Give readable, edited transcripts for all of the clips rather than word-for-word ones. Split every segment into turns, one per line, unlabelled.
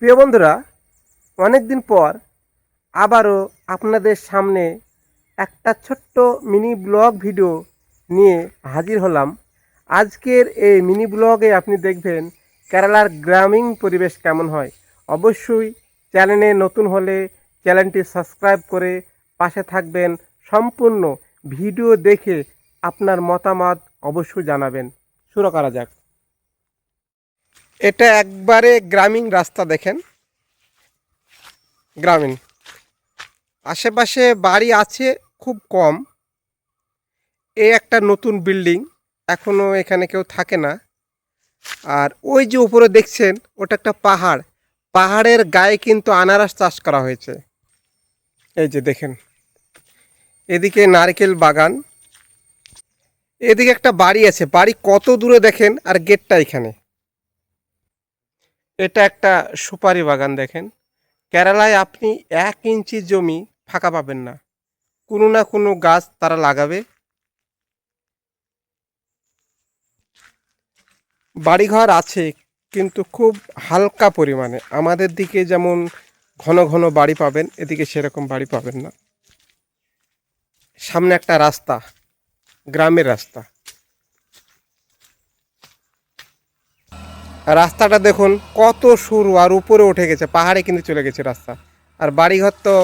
প্রিয় বন্ধুরা, অনেক দিন পর আবারও আপনাদের সামনে একটা ছোট্ট মিনি ব্লগ ভিডিও নিয়ে হাজির হলাম। আজকের এই মিনি ব্লগে আপনি দেখবেন কেরালার গ্রামীণ পরিবেশ কেমন হয়। অবশ্যই চ্যানেলে নতুন হলে চ্যানেলটি সাবস্ক্রাইব করে পাশে থাকবেন। সম্পূর্ণ ভিডিও দেখে আপনার মতামত অবশ্যই জানাবেন। শুরু করা যাক। এটা একবারে গ্রামীণ রাস্তা, দেখেন গ্রামীণ। আশেপাশে বাড়ি আছে খুব কম। এই একটা নতুন বিল্ডিং, এখনও এখানে কেউ থাকে না। আর ওই যে উপরে দেখছেন ওটা একটা পাহাড়, পাহাড়ের গায়ে কিন্তু আনারস চাষ করা হয়েছে। এই যে দেখেন, এদিকে নারকেল বাগান, এদিকে একটা বাড়ি আছে। বাড়ি কত দূরে দেখেন, আর গেটটা এখানে। এটা একটা সুপারি বাগান। দেখেন, কেরালায় আপনি 1 ইঞ্চি জমি ফাঁকা পাবেন না, কোনো না কোনো গাছ তারা লাগাবে। বাড়িঘর আছে কিন্তু খুব হালকা পরিমাণে। আমাদের দিকে যেমন ঘন ঘন বাড়ি পাবেন, এদিকে সেরকম বাড়ি পাবেন না। সামনে একটা রাস্তা, গ্রামের রাস্তা। রাস্তাটা দেখুন কত সরু, আর উপরে উঠে গেছে, পাহাড়ে কিন্তু চলে গেছে রাস্তা। আর বাড়িঘর তো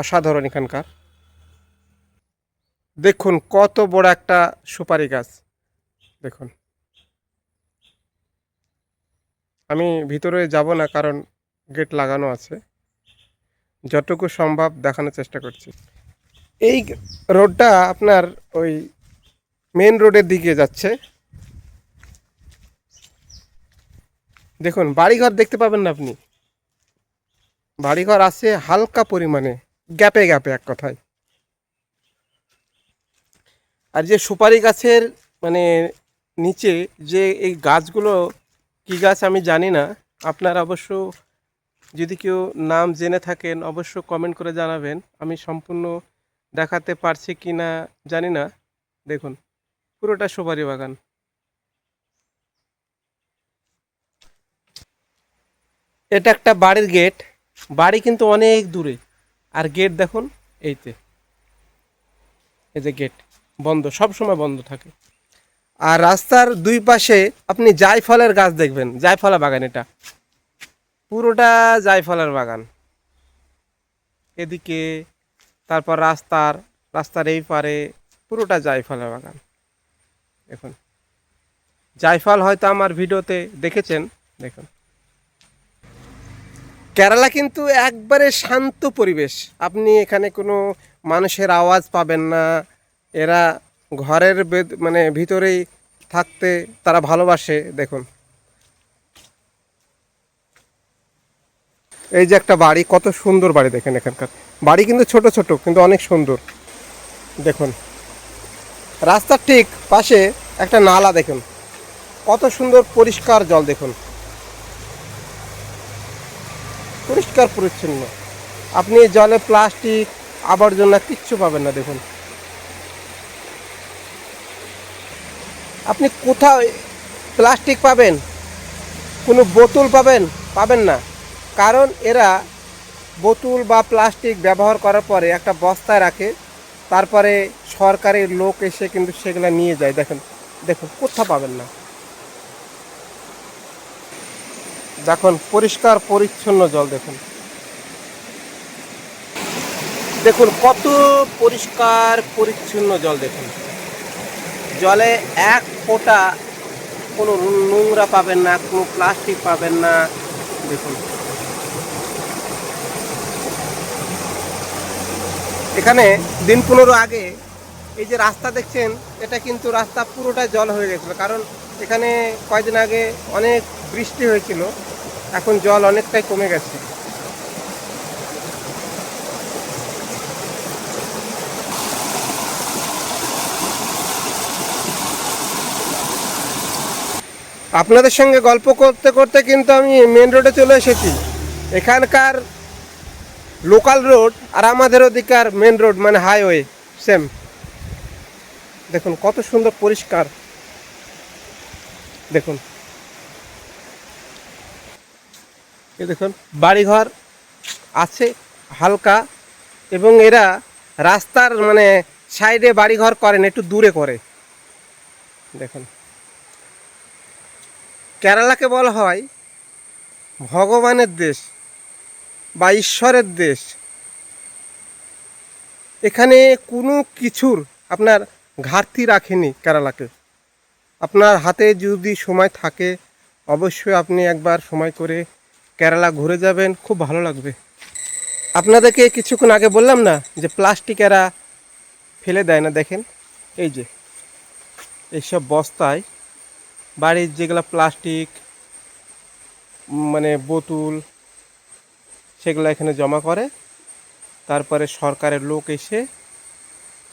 অসাধারণ এখানকার। দেখুন কত বড় একটা সুপারি গাছ। দেখুন, আমি ভিতরে যাব না কারণ গেট লাগানো আছে। যতটুকু সম্ভব দেখানোর চেষ্টা করছি। এই রোডটা আপনার ওই মেন রোডের দিকে যাচ্ছে। দেখুন বাড়িঘর দেখতে পাবেন না আপনি, বাড়িঘর আছে হালকা পরিমাণে, গ্যাপে গ্যাপে এক কথায়। আর যে সুপারি গাছের মানে নিচে যে এই গাছগুলো কী গাছ আমি জানি না, আপনারা অবশ্য যদি কেউ নাম জেনে থাকেন অবশ্য কমেন্ট করে জানাবেন। আমি সম্পূর্ণ দেখাতে পারছি কি না জানি না। দেখুন পুরোটা সুপারি বাগান। এটা একটা বাড়ির গেট, বাড়ি কিন্তু অনেক দূরে। আর গেট দেখুন, এইতে এই যে গেট বন্ধ, সব সময় বন্ধ থাকে। আর রাস্তার দুই পাশে আপনি জায়ফলের গাছ দেখবেন, জায়ফলের বাগান। এটা পুরোটা জায়ফলের বাগান। এদিকে তারপর রাস্তার এই পারে পুরোটা জায়ফলের বাগান। দেখুন জায়ফল হয়তো আমার ভিডিওতে দেখেছেন। দেখুন কেরালা কিন্তু একবারে শান্ত পরিবেশ। আপনি এখানে কোনো মানুষের আওয়াজ পাবেন না। এরা ঘরের মানে ভিতরেই থাকতে তারা ভালোবাসে। দেখুন এই যে একটা বাড়ি, কত সুন্দর বাড়ি। দেখেন এখানকার বাড়ি কিন্তু ছোট ছোট কিন্তু অনেক সুন্দর। দেখুন রাস্তার ঠিক পাশে একটা নালা, দেখুন কত সুন্দর পরিষ্কার জল। দেখুন পরিষ্কার পরিচ্ছন্ন, আপনি জলে প্লাস্টিক আবর্জনা কিচ্ছু পাবেন না। দেখুন আপনি কোথাও প্লাস্টিক পাবেন, কোনো বোতল পাবেন না। কারণ এরা বোতল বা প্লাস্টিক ব্যবহার করার পরে একটা বস্তায় রাখে, তারপরে সরকারি লোক এসে কিন্তু সেগুলো নিয়ে যায়। দেখুন দেখুন কোথাও পাবেন না। দেখুন পরিষ্কার পরিচ্ছন্ন জল। দেখুন দেখুন কত পরিষ্কার পরিচ্ছন্ন জল। দেখুন জলে এক ফোঁটা কোনো নোংরা পাবেন না, কোনো প্লাস্টিক পাবেন না। দেখুন এখানে দিন 15 আগে এই যে রাস্তা দেখছেন, এটা কিন্তু রাস্তা পুরোটা জল হয়ে গেছিলো। কারণ এখানে কয়েকদিন আগে অনেক বৃষ্টি হয়েছিল, এখন জল অনেকটাই কমে গেছে। আপনাদের সঙ্গে গল্প করতে করতে কিন্তু আমি মেন রোডে চলে এসেছি। এখানকার লোকাল রোড আর আমাদের ওদিকার মেন রোড মানে হাইওয়ে সেম। দেখুন কত সুন্দর পরিষ্কার। দেখুন এই দেখুন বাড়িঘর আছে হালকা, এবং এরা রাস্তার মানে সাইডে বাড়িঘর করেন, একটু দূরে করে। দেখুন কেরালাকে বলা হয় ভগবানের দেশ বা ঈশ্বরের দেশ। এখানে কোনো কিছুর আপনার ঘাটতি রাখেনি কেরালাকে। আপনার হাতে যদি সময় থাকে অবশ্যই আপনি একবার সময় করে কেরালা ঘুরে যাবেন, খুব ভালো লাগবে। আপনাদেরকে কিছুক্ষণ আগে বললাম না যে প্লাস্টিক এরা ফেলে দেয় না, দেখেন এই যে এইসব বস্তায় বাড়ির যেগুলো প্লাস্টিক মানে বোতল সেগুলো এখানে জমা করে, তারপরে সরকারের লোক এসে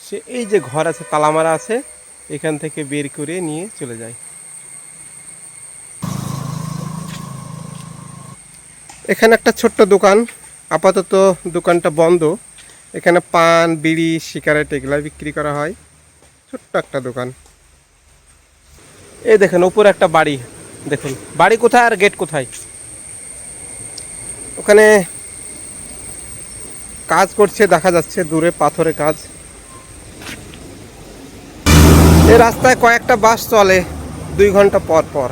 সে এই যে ঘর আছে তালামারা আছে এখান থেকে বের করে নিয়ে চলে যায়। এখানে একটা ছোট্ট দোকান, আপাতত দোকানটা বন্ধ। এখানে পান বিড়ি সিগারেট এগুলো বিক্রি করা হয়, ছোট্ট একটা দোকান। এই দেখেন উপরে একটা বাড়ি, দেখুন বাড়ি কোথায় আর গেট কোথায়। ওখানে কাজ করছে দেখা যাচ্ছে দূরে, পাথরের কাজ। এই রাস্তায় কয়েকটা বাস চলে 2 ঘন্টা পর পর।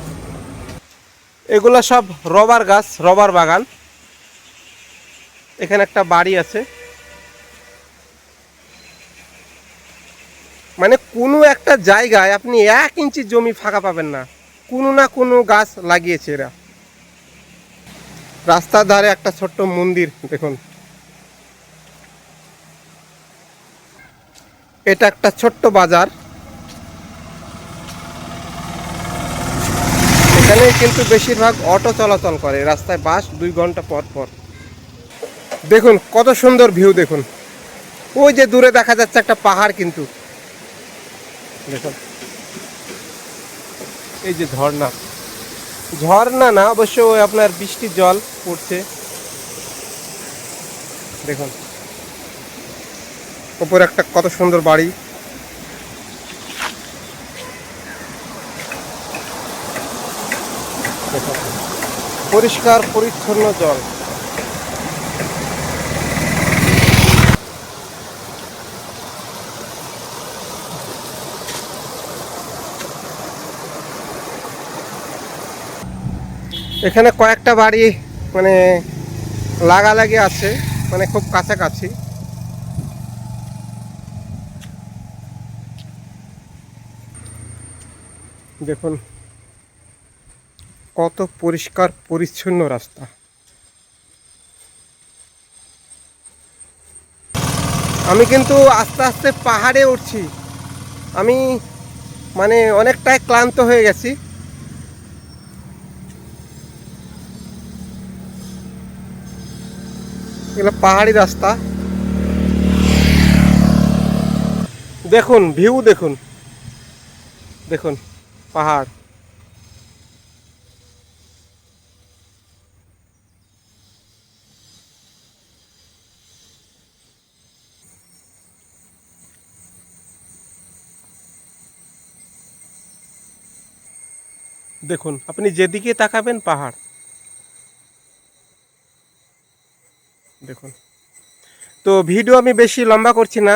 এগুলো সব রবার গাছ, রবার বাগান। এখানে একটা বাড়ি আছে, মানে কোনো একটা জায়গায় আপনি 1 ইঞ্চি জমি ফাঁকা পাবেন না, কোনো না কোনো গাছ লাগিয়েছে এরা। রাস্তার ধারে একটা ছোট্ট মন্দির দেখুন। এটা একটা ছোট্ট বাজার, এখানে কিন্তু বেশিরভাগ অটো চলাচল করে, রাস্তায় বাস 2 ঘন্টা পর পর। দেখুন কত সুন্দর ভিউ, দেখুন ওই যে দূরে দেখা যাচ্ছে একটা পাহাড়, কিন্তু দেখুন এই যে ঝর্ণা, ঝর্ণা না অবশ্য আপনার বৃষ্টির জল পড়ছে। দেখুন উপরে একটা কত সুন্দর বাড়ি। দেখুন পরিষ্কার পরিচ্ছন্ন জল। এখানে কয়েকটা বাড়ি মানে লাগালাগি আছে, মানে খুব কাছাকাছি। দেখুন কত পরিষ্কার পরিচ্ছন্ন রাস্তা। আমি কিন্তু আস্তে আস্তে পাহাড়ে উঠছি, আমি মানে অনেকটাই ক্লান্ত হয়ে গেছি। এগুলো পাহাড়ি রাস্তা, দেখুন ভিউ দেখুন, দেখুন পাহাড়। দেখুন আপনি যেদিকে তাকাবেন পাহাড়। দেখুন, তো ভিডিও আমি বেশি লম্বা করছি না।